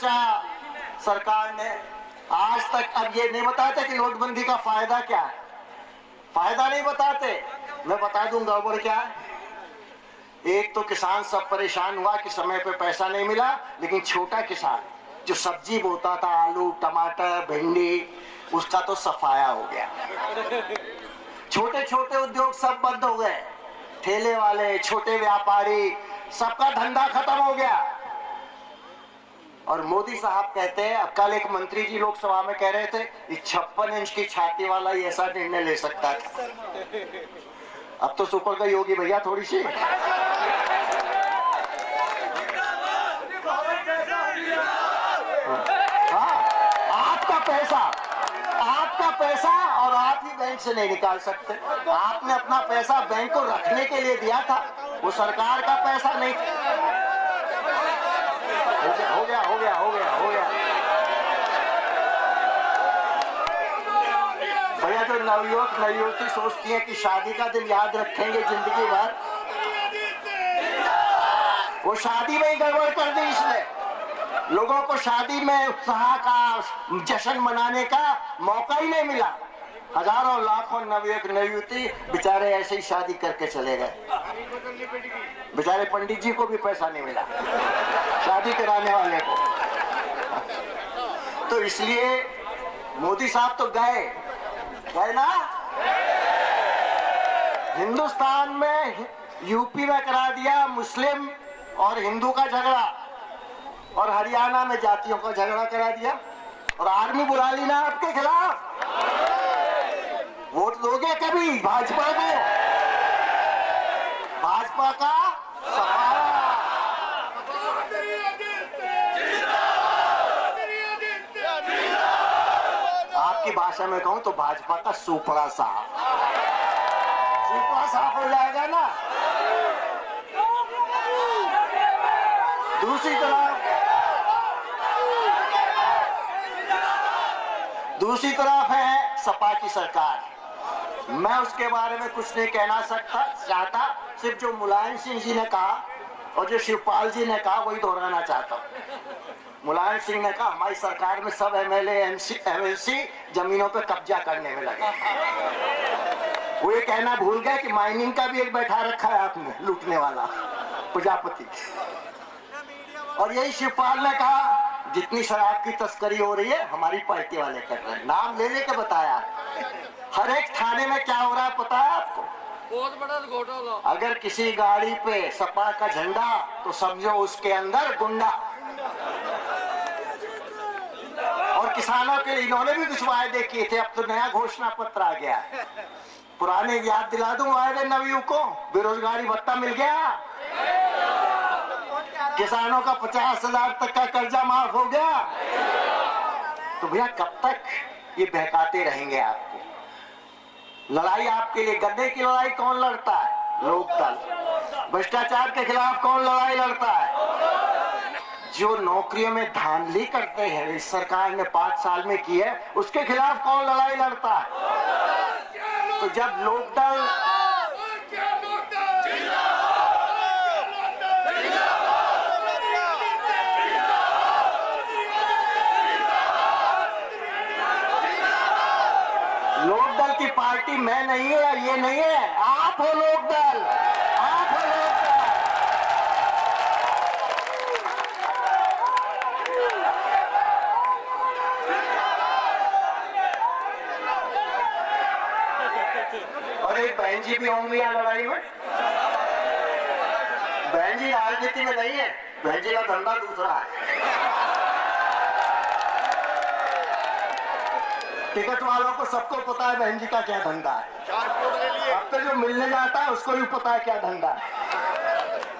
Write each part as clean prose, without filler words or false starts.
बख्शा सरकार ने आज तक। अब ये नहीं बताते कि नोटबंदी का फायदा क्या है, फायदा नहीं बताते। मैं बता दूं गड़बड़ क्या है। एक तो किसान सब परेशान हुआ कि समय पे पैसा नहीं मिला, लेकिन छोटा किसान जो सब्जी बोता था, आलू टमाटर भिंडी, उसका तो सफाया हो गया। छोटे छोटे उद्योग सब बंद हो गए, ठेले वाले छोटे व्यापारी सबका धंधा खत्म हो गया। और मोदी साहब कहते हैं, अब कल एक मंत्री जी लोकसभा में कह रहे थे 56 इंच की छाती वाला ही ऐसा निर्णय ले सकता था। अब तो सुपर का योगी भैया थोड़ी सी। हाँ, आपका पैसा और आप ही बैंक से नहीं निकाल सकते। आपने अपना पैसा बैंक को रखने के लिए दिया था, वो सरकार का पैसा नहीं। हो गया। भैया जो नवयुवक नवयुवती सोचती है कि शादी का दिन याद रखेंगे जिंदगी भर, वो शादी में ही गड़बड़ कर दी इसने। लोगों को शादी में उत्साह का जश्न मनाने का मौका ही नहीं मिला। हजारों लाखों नवयुवक नवयुवती बेचारे ऐसे ही शादी करके चले गए। बेचारे पंडित जी को भी पैसा नहीं मिला शादी कराने वाले को। तो इसलिए मोदी साहब तो गए ना। हिंदुस्तान में यूपी में करा दिया मुस्लिम और हिंदू का झगड़ा, और हरियाणा में जातियों का झगड़ा करा दिया, और आर्मी बुला ली ना आपके खिलाफ। वोट दोगे कभी भाजपा को? भाजपा का सफाया। आपकी भाषा में कहूं तो भाजपा का सुपड़ा साफ हो जाएगा ना। दूसरी तरफ है सपा की सरकार। मैं उसके बारे में कुछ नहीं कहना चाहता, सिर्फ जो मुलायम सिंह जी ने कहा और जो शिवपाल जी ने कहा वही दोहराना चाहता हूँ। मुलायम सिंह ने कहा हमारी सरकार में सब एमएलए एमएलसी जमीनों पे कब्जा करने में लगे। वो ये कहना भूल गए कि माइनिंग का भी एक बैठा रखा है आपने, लूटने वाला प्रजापति। और यही शिवपाल ने कहा जितनी शराब की तस्करी हो रही है हमारी पार्टी वाले कर रहे हैं। नाम ले लेके बताया। हर एक थाने में क्या हो रहा है पता है आपको? बहुत बड़ा घोटाला। अगर किसी गाड़ी पे सपा का झंडा तो समझो उसके अंदर गुंडा। और किसानों के इन्होंने भी कुछ वायदे किए थे, अब तो नया घोषणा पत्र आ गया है। पुराने याद दिला दूं वायदे नवयुवकों को। बेरोजगारी भत्ता मिल गया, किसानों का 50,000 तक का कर्जा माफ हो गया। तो भैया कब तक ये बहकाते रहेंगे आपको? लड़ाई आपके लिए, गद्दे की लड़ाई कौन लड़ता है? लोकदल। भ्रष्टाचार के खिलाफ कौन लड़ाई लड़ता है? जो नौकरियों में धांधली करते हैं, इस सरकार ने 5 साल में की है, उसके खिलाफ कौन लड़ाई लड़ता है? तो जब लोकदल लोकदल की पार्टी मैं नहीं है, ये नहीं है, आप हो लोकदल, आप हो लोकदल। और एक बहन जी भी होंगी यहाँ लड़ाई में। बहन जी राजनीति में नहीं है, बहन जी का धंधा दूसरा है। टिकट वालों को सबको पता है बहन जी का क्या धंधा है। अब तो जो मिलने जाता है उसको भी पता है क्या धंधा है।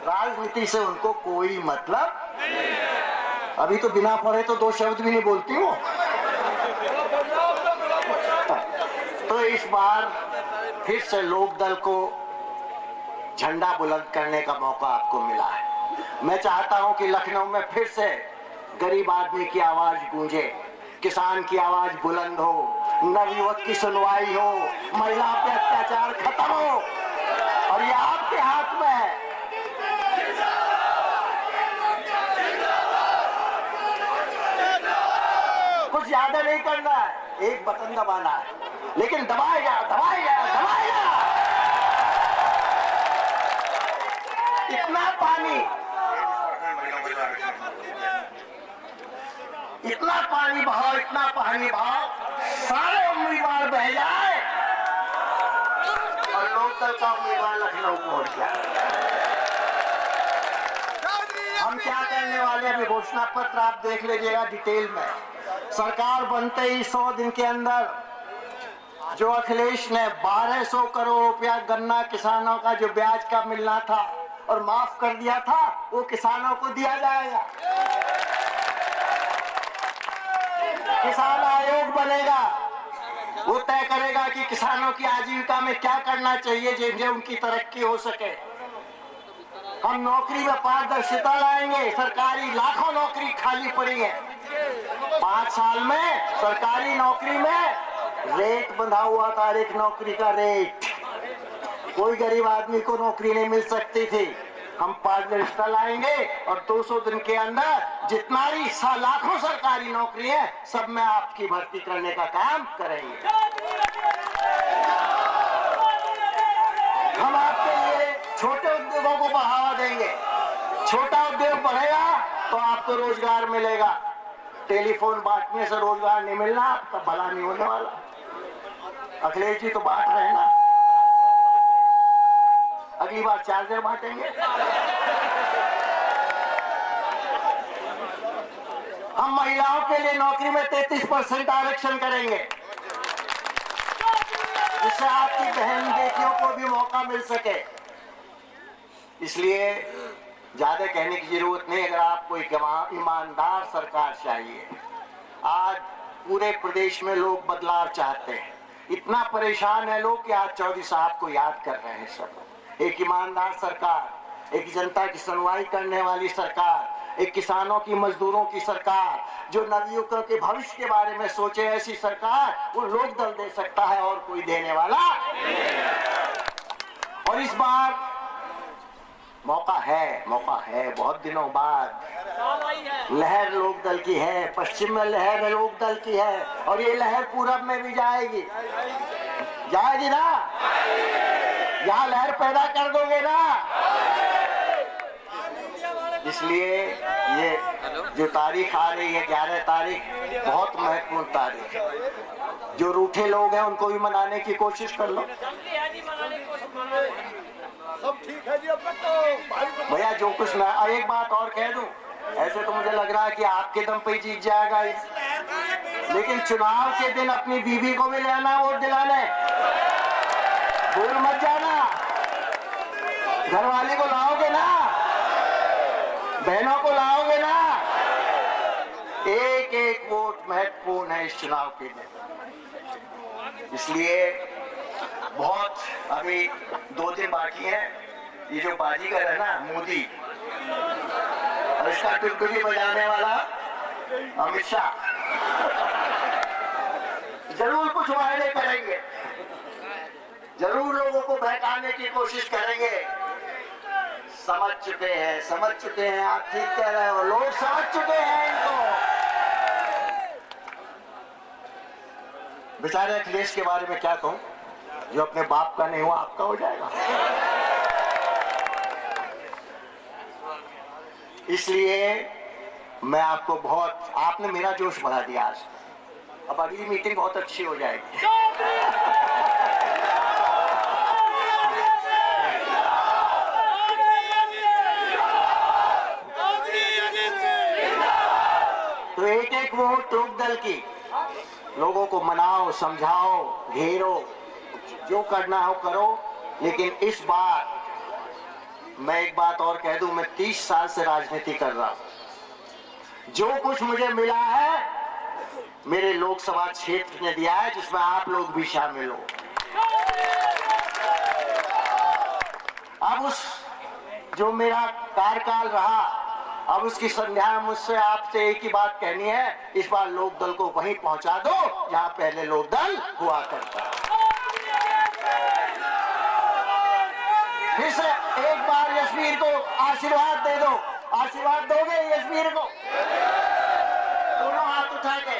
राजनीति से उनको कोई मतलब अभी तो बिना पढ़े तो 2 शब्द भी नहीं बोलती हूँ। तो इस बार फिर से लोकदल को झंडा बुलंद करने का मौका आपको मिला है। मैं चाहता हूं कि लखनऊ में फिर से गरीब आदमी की आवाज गूंजे, किसान की आवाज बुलंद हो, नवयुवक की सुनवाई हो, महिला पे अत्याचार खत्म हो, और ये आपके हाथ में है। कुछ ज्यादा नहीं करना है, एक बटन दबाना है, लेकिन दबाएगा दबाएगा दबाएगा। इतना पानी बहाओ, इतना पानी बहाओ, सारे उम्मीदवार बह जाए और लोकदल का उम्मीदवार लखनऊ पहुंच जाए। हम क्या करने वाले, अभी घोषणा पत्र आप देख लीजिएगा डिटेल में। सरकार बनते ही 100 दिन के अंदर जो अखिलेश ने 1200 करोड़ रुपया गन्ना किसानों का जो ब्याज का मिलना था और माफ कर दिया था, वो किसानों को दिया जाएगा। किसान आयोग बनेगा, वो तय करेगा कि किसानों की आजीविका में क्या करना चाहिए जिनसे उनकी तरक्की हो सके। हम नौकरी में पारदर्शिता लाएंगे। सरकारी लाखों नौकरी खाली पड़ी है, 5 साल में सरकारी नौकरी में रेट बंधा हुआ था, एक नौकरी का रेट, कोई गरीब आदमी को नौकरी नहीं मिल सकती थी। हम पारदर्शिता लाएंगे और 200 दिन के अंदर जितना भी लाखों सरकारी नौकरी है सब में आपकी भर्ती करने का काम करेंगे। हम आपके लिए छोटे उद्योगों को बढ़ावा देंगे। छोटा उद्योग बढ़ेगा तो आपको रोजगार मिलेगा। टेलीफोन बांटने से रोजगार नहीं मिलना, आपका भला नहीं होने वाला। अखिलेश जी तो बांट रहे हैं ना, अगली बार चार्जर बांटेंगे। हम महिलाओं के लिए नौकरी में 33% आरक्षण करेंगे, जिससे आपकी बहन बेटियों को भी मौका मिल सके। इसलिए ज्यादा कहने की जरूरत नहीं। अगर आपको एक ईमानदार सरकार चाहिए, आज पूरे प्रदेश में लोग बदलाव चाहते हैं। इतना परेशान है लोग कि आज चौधरी साहब को याद कर रहे हैं सब। एक ईमानदार सरकार, एक जनता की सुनवाई करने वाली सरकार, एक किसानों की मजदूरों की सरकार, जो नवयुवकों के भविष्य के बारे में सोचे, ऐसी सरकार वो लोकदल दे सकता है और कोई देने वाला। और इस बार मौका है, बहुत दिनों बाद लहर लोकदल की है, पश्चिम में लहर लोकदल की है और ये लहर पूरब में भी जाएगी ना। यहाँ लहर पैदा कर दोगे ना। इसलिए ये जो तारीख आ रही है 11 तारीख, बहुत महत्वपूर्ण तारीख है। जो रूठे लोग हैं उनको भी मनाने की कोशिश कर लो। सब ठीक है जी। अब तक तो भैया जो कुछ मैं एक बात और कह दूं, ऐसे तो मुझे लग रहा है कि आपके दम पे ही जीत जाएगा, लेकिन चुनाव के दिन अपनी बीवी को भी लेना वोट दिलाने, भूल मत जाना। घरवाली को लाओगे ना, बहनों को लाओगे ना। एक एक वोट महत्वपूर्ण है इस चुनाव के दिन। इसलिए बहुत अभी 2 दिन बाकी है। ये जो बाजीगर है ना मोदी, और इसका टुकड़ी बजाने वाला अमित शाह, जरूर कुछ वायदे करेंगे, जरूर लोगों को बहकाने की कोशिश करेंगे। समझ चुके हैं, आप ठीक कह रहे हो, लोग समझ चुके हैं इनको। बेचारे अखिलेश के बारे में क्या कहूं, जो अपने बाप का नहीं हुआ आपका हो जाएगा। इसलिए मैं आपको बहुत, आपने मेरा जोश बढ़ा दिया आज। अब अगली मीटिंग बहुत अच्छी हो जाएगी। तो एक एक वोट लोकदल की, लोगों को मनाओ, समझाओ, घेरो, जो करना हो करो। लेकिन इस बार मैं एक बात और कह दूं, मैं 30 साल से राजनीति कर रहा हूं। जो कुछ मुझे मिला है मेरे लोकसभा क्षेत्र ने दिया है, जिसमें आप लोग भी शामिल हो। अब उस जो मेरा कार्यकाल रहा, अब उसकी संध्या मुझसे आपसे एक ही बात कहनी है, इस बार लोकदल को वहीं पहुंचा दो जहां पहले लोकदल हुआ करता। फिर से एक बार यशवीर को आशीर्वाद दे दो। आशीर्वाद दोगे यशवीर को? दोनों हाथ उठा के।